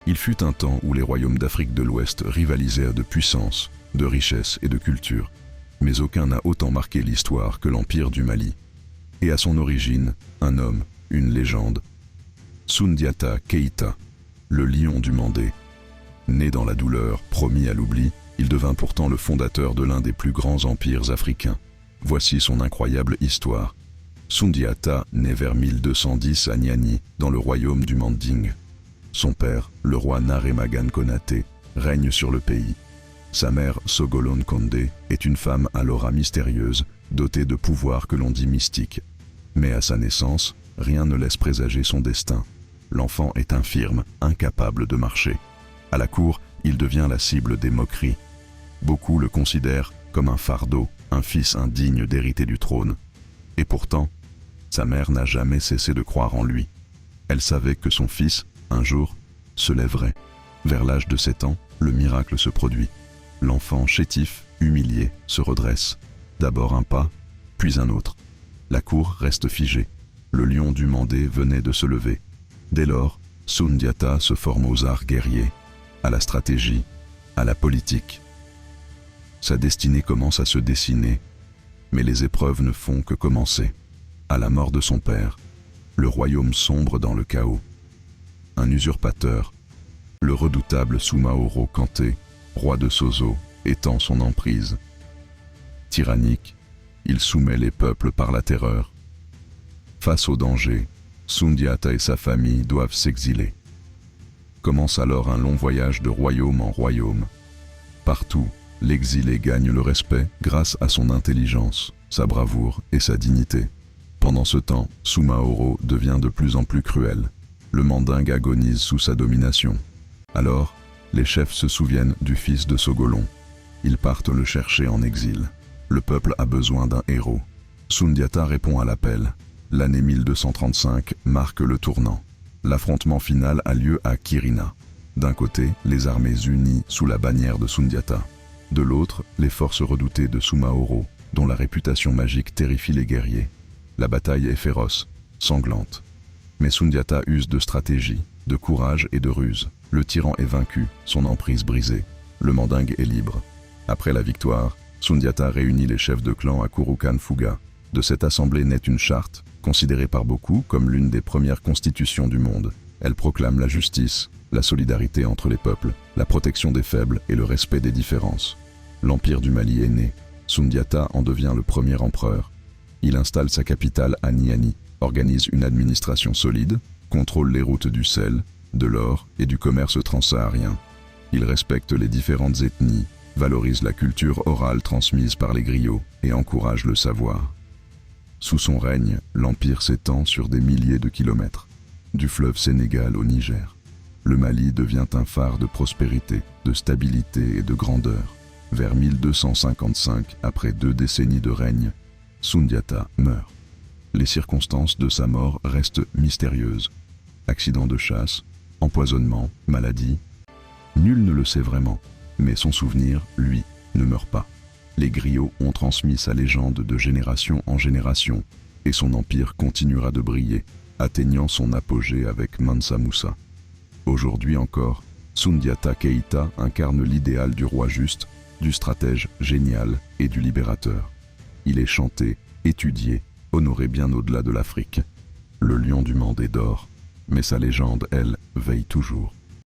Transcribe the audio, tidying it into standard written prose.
Il fut un temps où les royaumes d'Afrique de l'Ouest rivalisèrent de puissance, de richesse et de culture, mais aucun n'a autant marqué l'histoire que l'Empire du Mali. Et à son origine, un homme, une légende. Soundiata Keïta, le lion du Mandé. Né dans la douleur, promis à l'oubli, il devint pourtant le fondateur de l'un des plus grands empires africains. Voici son incroyable histoire. Soundiata naît vers 1210 à Niani, dans le royaume du Manding. Son père, le roi Naremagan Konaté, règne sur le pays. Sa mère, Sogolon Kondé, est une femme à l'aura mystérieuse, dotée de pouvoirs que l'on dit mystiques. Mais à sa naissance, rien ne laisse présager son destin. L'enfant est infirme, incapable de marcher. À la cour, il devient la cible des moqueries. Beaucoup le considèrent comme un fardeau, un fils indigne d'hériter du trône. Et pourtant, sa mère n'a jamais cessé de croire en lui. Elle savait que son fils, un jour, se lèverait. Vers l'âge de 7 ans, le miracle se produit. L'enfant chétif, humilié, se redresse. D'abord un pas, puis un autre. La cour reste figée. Le lion du Mandé venait de se lever. Dès lors, Soundiata se forme aux arts guerriers, à la stratégie, à la politique. Sa destinée commence à se dessiner, mais les épreuves ne font que commencer. À la mort de son père, le royaume sombre dans le chaos. Un usurpateur, le redoutable Soumaoro Kanté, roi de Soso, étend son emprise. Tyrannique, il soumet les peuples par la terreur. Face au danger, Soundiata et sa famille doivent s'exiler. Commence alors un long voyage de royaume en royaume. Partout, l'exilé gagne le respect grâce à son intelligence, sa bravoure et sa dignité. Pendant ce temps, Soumaoro devient de plus en plus cruel. Le Manding agonise sous sa domination. Alors, les chefs se souviennent du fils de Sogolon. Ils partent le chercher en exil. Le peuple a besoin d'un héros. Soundiata répond à l'appel. L'année 1235 marque le tournant. L'affrontement final a lieu à Kirina. D'un côté, les armées unies sous la bannière de Soundiata. De l'autre, les forces redoutées de Soumaoro, dont la réputation magique terrifie les guerriers. La bataille est féroce, sanglante. Mais Soundiata use de stratégie, de courage et de ruse. Le tyran est vaincu, son emprise brisée. Le Manding est libre. Après la victoire, Soundiata réunit les chefs de clan à Kurukan Fuga. De cette assemblée naît une charte, considérée par beaucoup comme l'une des premières constitutions du monde. Elle proclame la justice, la solidarité entre les peuples, la protection des faibles et le respect des différences. L'Empire du Mali est né. Soundiata en devient le premier empereur. Il installe sa capitale à Niani, organise une administration solide, contrôle les routes du sel, de l'or et du commerce transsaharien. Il respecte les différentes ethnies, valorise la culture orale transmise par les griots et encourage le savoir. Sous son règne, l'empire s'étend sur des milliers de kilomètres, du fleuve Sénégal au Niger. Le Mali devient un phare de prospérité, de stabilité et de grandeur. Vers 1255, après 2 décennies de règne, Soundiata meurt. Les circonstances de sa mort restent mystérieuses. Accident de chasse, empoisonnement, maladie. Nul ne le sait vraiment, mais son souvenir, lui, ne meurt pas. Les griots ont transmis sa légende de génération en génération, et son empire continuera de briller, atteignant son apogée avec Mansa Moussa. Aujourd'hui encore, Soundiata Keïta incarne l'idéal du roi juste, du stratège génial et du libérateur. Il est chanté, étudié, honoré bien au-delà de l'Afrique. Le lion du Mandé dort, mais sa légende, elle, veille toujours.